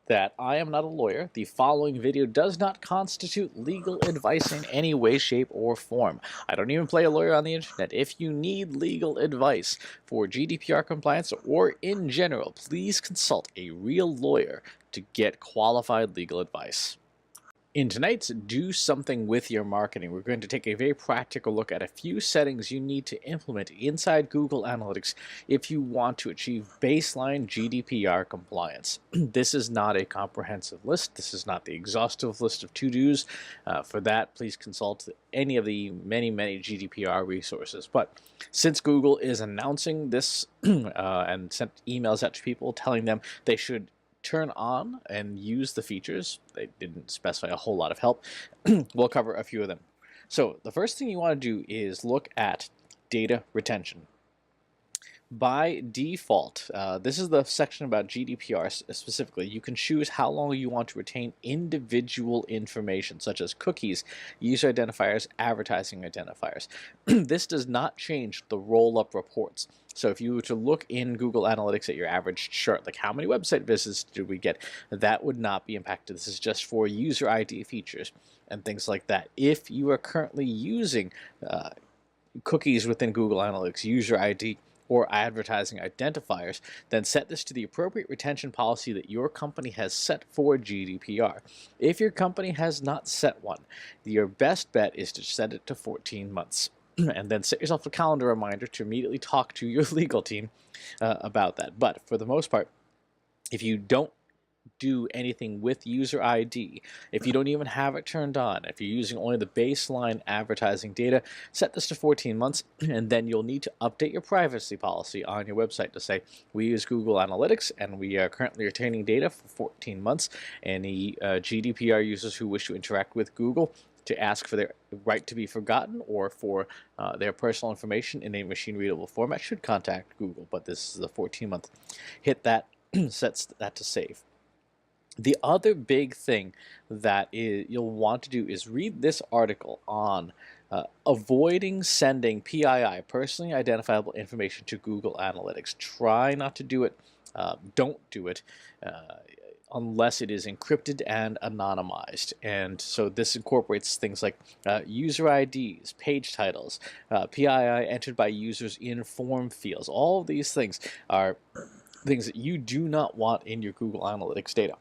that I am not a lawyer. The following video does not constitute legal advice in any way, shape, or form. I don't even play a lawyer on the internet. If you need legal advice for GDPR compliance or in general, please consult a real lawyer to get qualified legal advice. In tonight's Do Something With Your Marketing, we're going to take a very practical look at a few settings you need to implement inside Google Analytics if you want to achieve baseline GDPR compliance. This is not a comprehensive list. This is not the exhaustive list of to-dos. For that, please consult any of the many GDPR resources. But since Google is announcing this and sent emails out to people telling them they should turn on and use the features, they didn't specify a whole lot of help, we'll cover a few of them. So the first thing you want to do is look at data retention. By default, this is the section about GDPR specifically. You can choose how long you want to retain individual information, such as cookies, user identifiers, advertising identifiers. This does not change the roll-up reports. So if you were to look in Google Analytics at your average chart, like how many website visits did we get, that would not be impacted. This is just for user ID features and things like that. If you are currently using cookies within Google Analytics, user ID, or advertising identifiers, then set this to the appropriate retention policy that your company has set for GDPR. If your company has not set one, your best bet is to set it to 14 months. And then set yourself a calendar reminder to immediately talk to your legal team about that. But for the most part, if you don't do anything with user ID, if you don't even have it turned on, if you're using only the baseline advertising data, set this to 14 months, and then you'll need to update your privacy policy on your website to say, we use Google Analytics and we are currently retaining data for 14 months. Any GDPR users who wish to interact with Google to ask for their right to be forgotten or for their personal information in a machine-readable format should contact Google, but this is a 14-month. Hit that, sets that to save. The other big thing that you'll want to do is read this article on avoiding sending PII, personally identifiable information, to Google Analytics. Try not to do it. Don't do it unless it is encrypted and anonymized. And so this incorporates things like user IDs, page titles, PII entered by users in form fields. All of these things are things that you do not want in your Google Analytics data.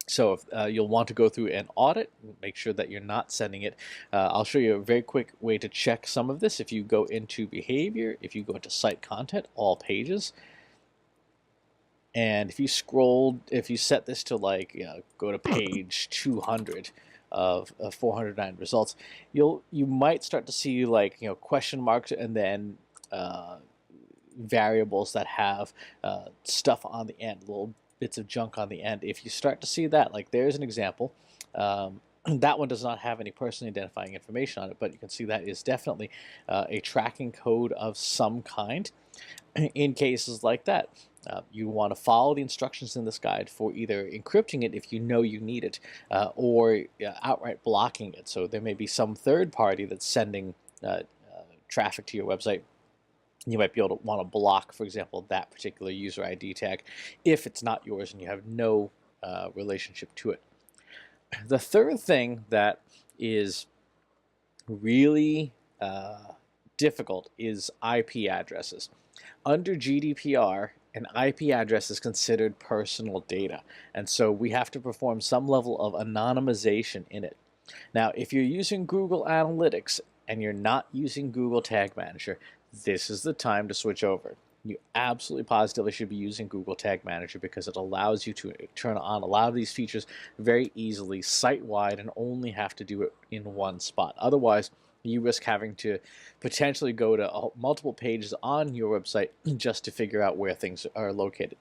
So if, you'll want to go through and audit, make sure that you're not sending it. I'll show you a very quick way to check some of this. If you go into behavior, if you go into site content, all pages, and if you scroll, if you set this to like, go to page 200 of 409 results, you might start to see like, question marks and then variables that have stuff on the end, little bits of junk on the end. If you start to see that, like there's an example, that one does not have any personally identifying information on it, but you can see that is definitely a tracking code of some kind. In cases like that, you want to follow the instructions in this guide for either encrypting it if you know you need it, or outright blocking it. So there may be some third party that's sending traffic to your website. You might be able to want to block, for example, that particular user ID tag if it's not yours and you have no relationship to it. The third thing that is really difficult is IP addresses. Under GDPR, an IP address is considered personal data, and so we have to perform some level of anonymization in it. Now, if you're using Google Analytics and you're not using Google Tag Manager, this is the time to switch over. You absolutely positively should be using Google Tag Manager because it allows you to turn on a lot of these features very easily, site-wide, and only have to do it in one spot. Otherwise, you risk having to potentially go to multiple pages on your website just to figure out where things are located.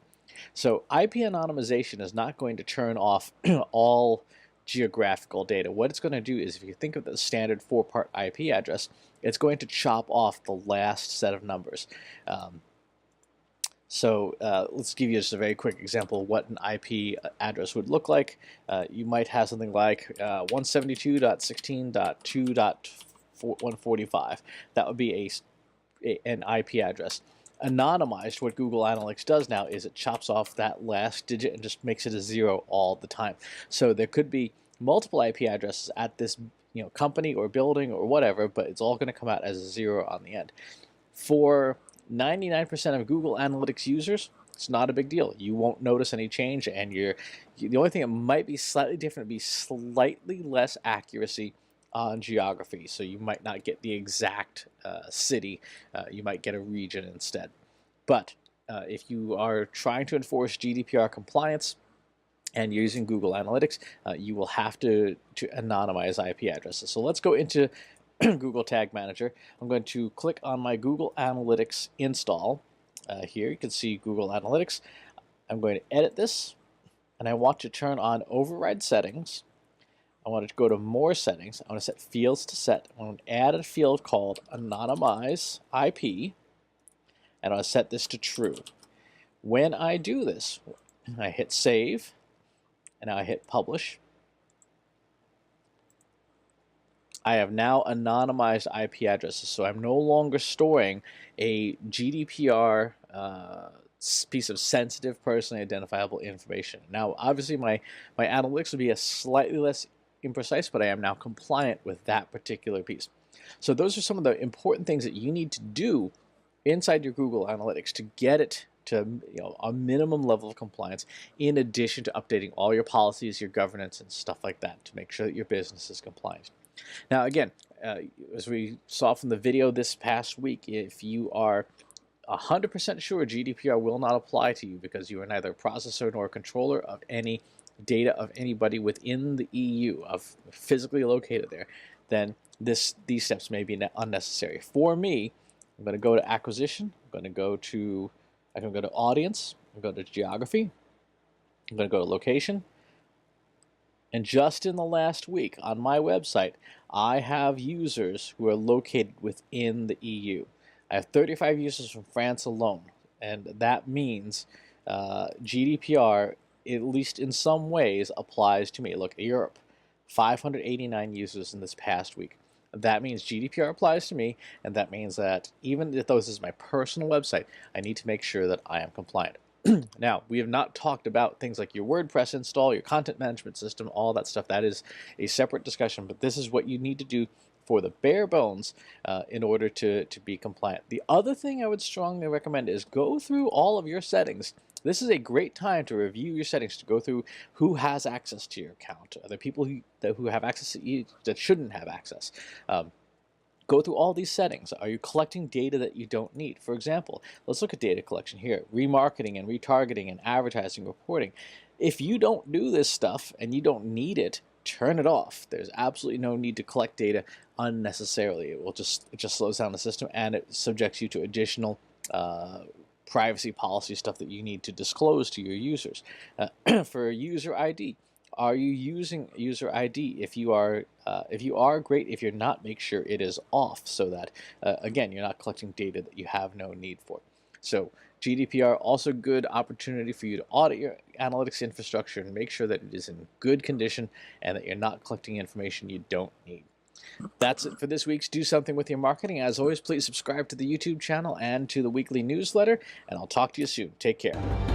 So IP anonymization is not going to turn off all geographical data. What it's going to do is, if you think of the standard 4-part IP address, it's going to chop off the last set of numbers. So let's give you just a very quick example of what an IP address would look like. You might have something like 172.16.2.145. That would be an IP address. Anonymized, what Google Analytics does now is it chops off that last digit and just makes it a 0 all the time. So there could be multiple IP addresses at this company or building or whatever, but it's all going to come out as a 0 on the end. For 99% of Google Analytics users, it's not a big deal. You won't notice any change, and the only thing that might be slightly different would be slightly less accuracy on geography. So you might not get the exact city. You might get a region instead. But if you are trying to enforce GDPR compliance and you're using Google Analytics, you will have to anonymize IP addresses. So let's go into Google Tag Manager. I'm going to click on my Google Analytics install. Here you can see Google Analytics. I'm going to edit this, and I want to turn on override settings. I want to go to more settings. I want to set fields to set. I want to add a field called anonymize IP, and I want to set this to true. When I do this, I hit save, and now I hit publish. I have now anonymized IP addresses, so I'm no longer storing a GDPR piece of sensitive, personally identifiable information. Now, obviously, my analytics will be a slightly less imprecise, but I am now compliant with that particular piece. So those are some of the important things that you need to do inside your Google Analytics to get it to a minimum level of compliance, in addition to updating all your policies, your governance, and stuff like that to make sure that your business is compliant. Now, again, as we saw from the video this past week, if you are 100% sure GDPR will not apply to you because you are neither a processor nor a controller of any data of anybody within the EU, of physically located there, then these steps may be unnecessary. For me, I'm going to go to acquisition. I can go to audience. I'm going to go to geography. I'm going to go to location. And just in the last week on my website, I have users who are located within the EU. I have 35 users from France alone, and that means GDPR, at least in some ways, applies to me. Look at Europe, 589 users in this past week. That means GDPR applies to me, and that means that even if this is my personal website, I need to make sure that I am compliant. Now, we have not talked about things like your WordPress install, your content management system, all that stuff. That is a separate discussion, but this is what you need to do for the bare bones in order to be compliant. The other thing I would strongly recommend is go through all of your settings. This is a great time to review your settings, to go through who has access to your account. Are there people who have access to you that shouldn't have access? Go through all these settings. Are you collecting data that you don't need? For example, let's look at data collection here. Remarketing and retargeting and advertising reporting. If you don't do this stuff and you don't need it, turn it off. There's absolutely no need to collect data unnecessarily. It just slows down the system, and it subjects you to additional privacy policy stuff that you need to disclose to your users. For user ID, are you using user ID? If you are, great. If you're not, make sure it is off so that, again, you're not collecting data that you have no need for. So GDPR, also good opportunity for you to audit your analytics infrastructure and make sure that it is in good condition and that you're not collecting information you don't need. That's it for this week's Do Something With Your Marketing. As always, please subscribe to the YouTube channel and to the weekly newsletter, and I'll talk to you soon. Take care.